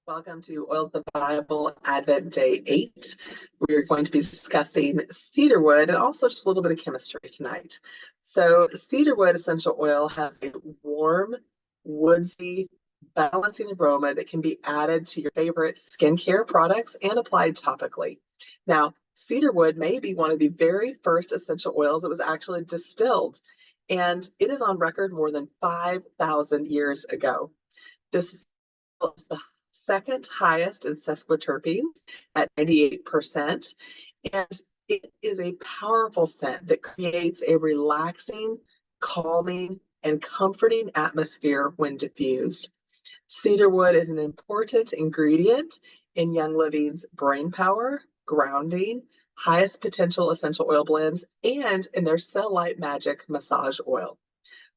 Welcome to Oils of the Bible Advent Day 8. We are going to be discussing cedarwood and also just a little bit of chemistry tonight. So, cedarwood essential oil has a warm, woodsy, balancing aroma that can be added to your favorite skincare products and applied topically. Now, cedarwood may be one of the very first essential oils that was actually distilled, and it is on record more than 5,000 years ago. This is the second highest in sesquiterpenes at 98%. And it is a powerful scent that creates a relaxing, calming, and comforting atmosphere when diffused. Cedarwood is an important ingredient in Young Living's brain power, grounding, highest potential essential oil blends, and in their Cell Light Magic massage oil.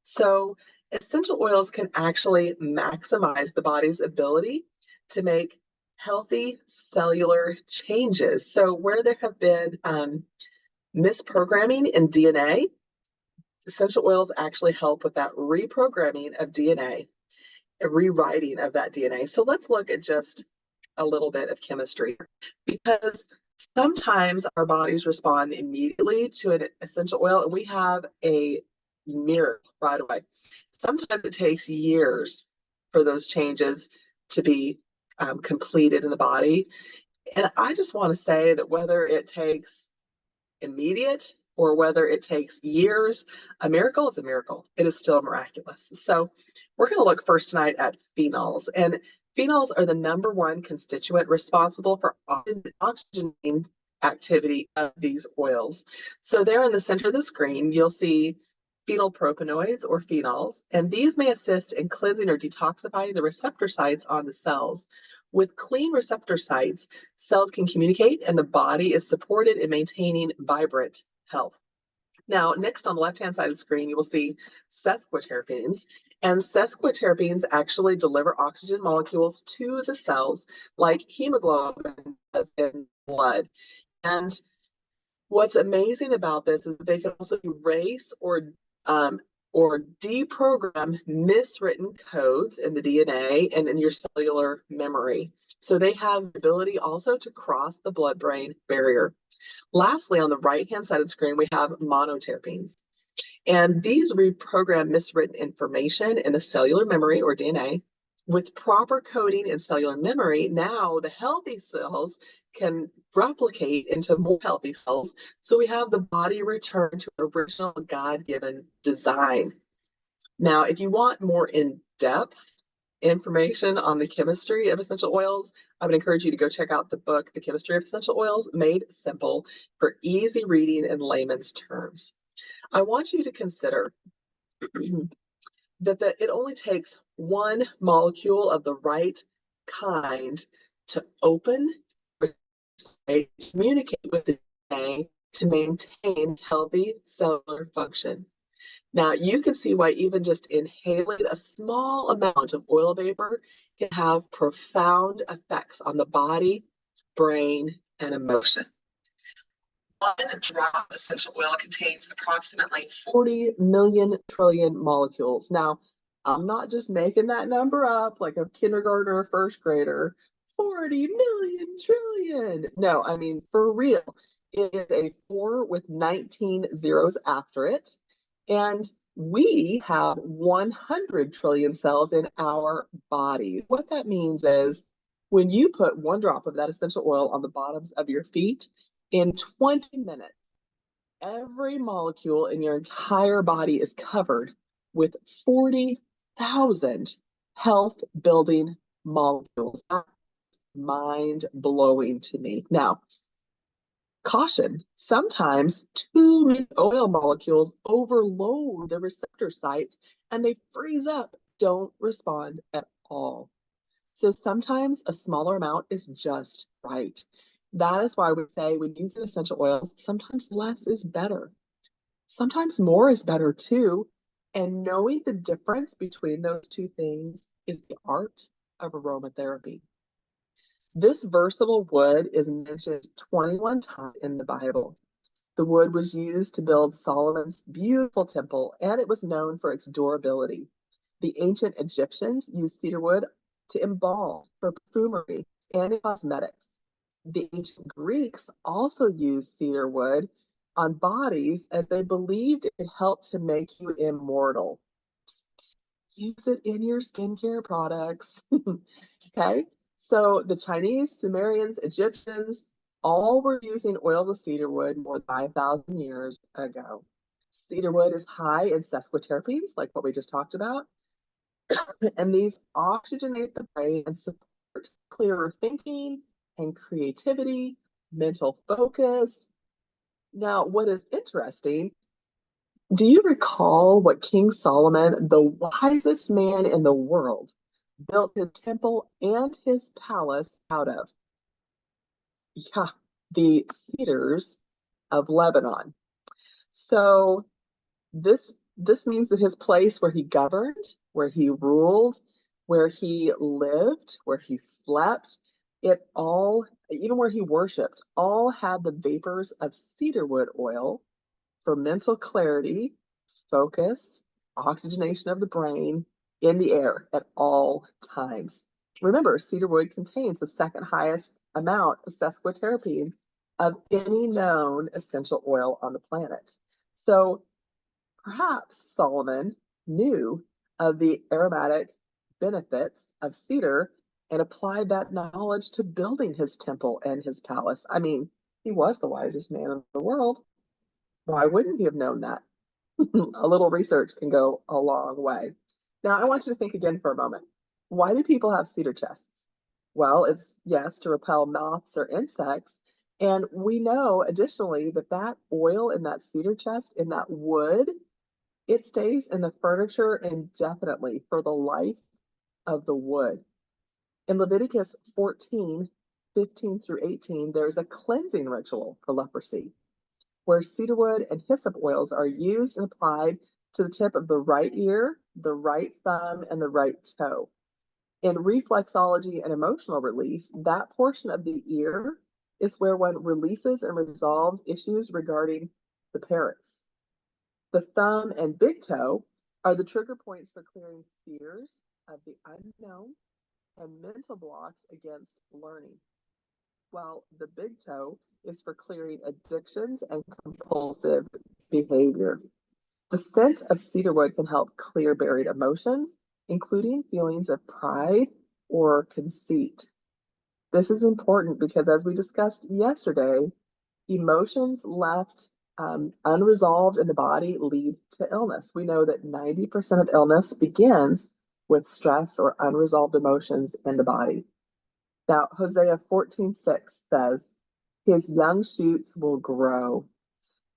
So, essential oils can actually maximize the body's ability to make healthy cellular changes. So, where there have been misprogramming in DNA, essential oils actually help with that reprogramming of DNA, a rewriting of that DNA. So, let's look at just a little bit of chemistry because sometimes our bodies respond immediately to an essential oil and we have a miracle right away. Sometimes it takes years for those changes to be completed in the body. And I just want to say that whether it takes immediate or whether it takes years, a miracle is a miracle. It is still miraculous. So we're going to look first tonight at phenols. And phenols are the number one constituent responsible for oxygenating activity of these oils. So there in the center of the screen, you'll see phenylpropanoids or phenols, and these may assist in cleansing or detoxifying the receptor sites on the cells. With clean receptor sites, cells can communicate and the body is supported in maintaining vibrant health. Now, next on the left-hand side of the screen, you will see sesquiterpenes. And sesquiterpenes actually deliver oxygen molecules to the cells like hemoglobin does in blood. And what's amazing about this is that they can also erase or deprogram miswritten codes in the DNA and in your cellular memory. So they have the ability also to cross the blood-brain barrier. Lastly, on the right-hand side of the screen, we have monoterpenes. And these reprogram miswritten information in the cellular memory or DNA. With proper coding in cellular memory, now the healthy cells can replicate into more healthy cells. So we have the body return to original God-given design. Now, if you want more in-depth information on the chemistry of essential oils, I would encourage you to go check out the book, The Chemistry of Essential Oils, Made Simple for easy reading in layman's terms. I want you to consider that it only takes one molecule of the right kind to open, communicate with the DNA to maintain healthy cellular function. Now, you can see why even just inhaling a small amount of oil vapor can have profound effects on the body, brain, and emotion. One drop of essential oil contains approximately 40 million trillion molecules. Now, I'm not just making that number up like a kindergartner or first grader. 40 million trillion. No, I mean, for real. It is a 4 with 19 zeros after it. And we have 100 trillion cells in our body. What that means is when you put one drop of that essential oil on the bottoms of your feet, in 20 minutes, every molecule in your entire body is covered with 40,000 health-building molecules. That's mind-blowing to me. Now, caution, sometimes too many oil molecules overload the receptor sites and they freeze up, don't respond at all. So sometimes a smaller amount is just right. That is why we say when using essential oils, sometimes less is better. Sometimes more is better too. And knowing the difference between those two things is the art of aromatherapy. This versatile wood is mentioned 21 times in the Bible. The wood was used to build Solomon's beautiful temple, and it was known for its durability. The ancient Egyptians used cedarwood to embalm, for perfumery, and cosmetics. The ancient Greeks also used cedar wood on bodies as they believed it helped to make you immortal. Psst, psst, use it in your skincare products. Okay, so the Chinese, Sumerians, Egyptians, all were using oils of cedar wood more than 5,000 years ago. Cedar wood is high in sesquiterpenes, like what we just talked about, and these oxygenate the brain and support clearer thinking and creativity, mental focus. Now, what is interesting, do you recall what King Solomon, the wisest man in the world, built his temple and his palace out of? Yeah, the cedars of Lebanon. So this means that his place where he governed, where he ruled, where he lived, where he slept, it all, even where he worshiped, all had the vapors of cedarwood oil for mental clarity, focus, oxygenation of the brain in the air at all times. Remember, cedarwood contains the second highest amount of sesquiterpene of any known essential oil on the planet. So perhaps Solomon knew of the aromatic benefits of cedar and applied that knowledge to building his temple and his palace. I mean, he was the wisest man in the world. Why wouldn't he have known that? A little research can go a long way. Now, I want you to think again for a moment. Why do people have cedar chests? Well, it's yes, to repel moths or insects. And we know additionally that that oil in that cedar chest, in that wood, it stays in the furniture indefinitely for the life of the wood. In Leviticus 14:15 through 18, there's a cleansing ritual for leprosy where cedarwood and hyssop oils are used and applied to the tip of the right ear, the right thumb, and the right toe. In reflexology and emotional release, that portion of the ear is where one releases and resolves issues regarding the parents. The thumb and big toe are the trigger points for clearing fears of the unknown and mental blocks against learning, while the big toe is for clearing addictions and compulsive behavior. The scent of cedarwood can help clear buried emotions, including feelings of pride or conceit. This is important because, as we discussed yesterday, emotions left unresolved in the body lead to illness. We know that 90% of illness begins with stress or unresolved emotions in the body. Now, Hosea 14:6 says, his young shoots will grow.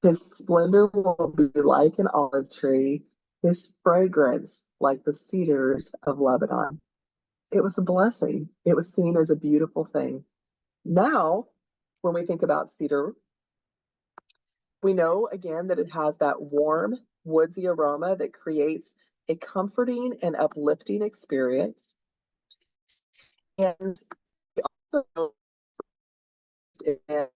His splendor will be like an olive tree, his fragrance like the cedars of Lebanon. It was a blessing. It was seen as a beautiful thing. Now, when we think about cedar, we know again that it has that warm, woodsy aroma that creates a comforting and uplifting experience. And we also know in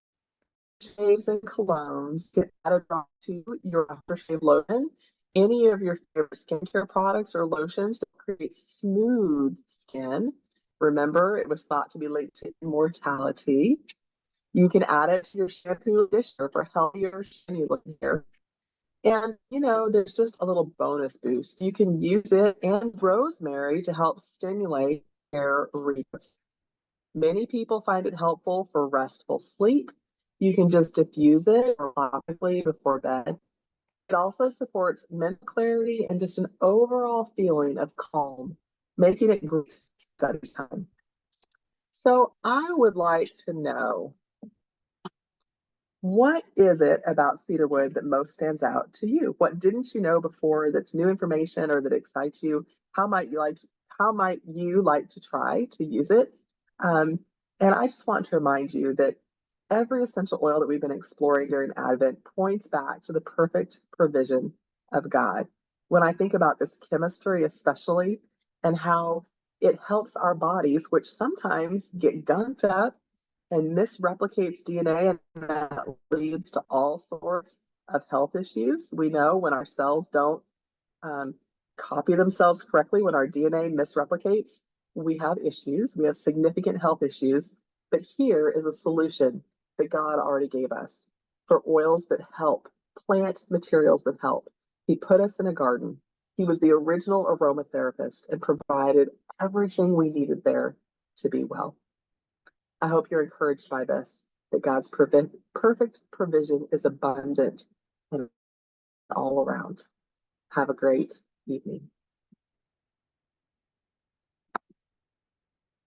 shaves and colognes, you can add a drop to your aftershave lotion, any of your favorite skincare products or lotions to create smooth skin. Remember, it was thought to be linked to immortality. You can add it to your shampoo or conditioner for healthier, shiny looking hair. And, there's just a little bonus boost. You can use it and rosemary to help stimulate hair rebirth. Many people find it helpful for restful sleep. You can just diffuse it topically before bed. It also supports mental clarity and just an overall feeling of calm, making it great study time. So I would like to know, what is it about cedarwood that most stands out to you? What didn't you know before that's new information or that excites you? How might you like to try to use it? Um, and I just want to remind you that every essential oil that we've been exploring during Advent points back to the perfect provision of God. When I think about this chemistry, especially, and how it helps our bodies, which sometimes get gunked up and misreplicates DNA, and that leads to all sorts of health issues. We know when our cells don't um, copy themselves correctly, when our DNA misreplicates, we have issues, we have significant health issues, but here is a solution that God already gave us for oils that help, plant materials that help. He put us in a garden. He was the original aromatherapist and provided everything we needed there to be well. I hope you're encouraged by this, that God's perfect provision is abundant and all around. Have a great evening.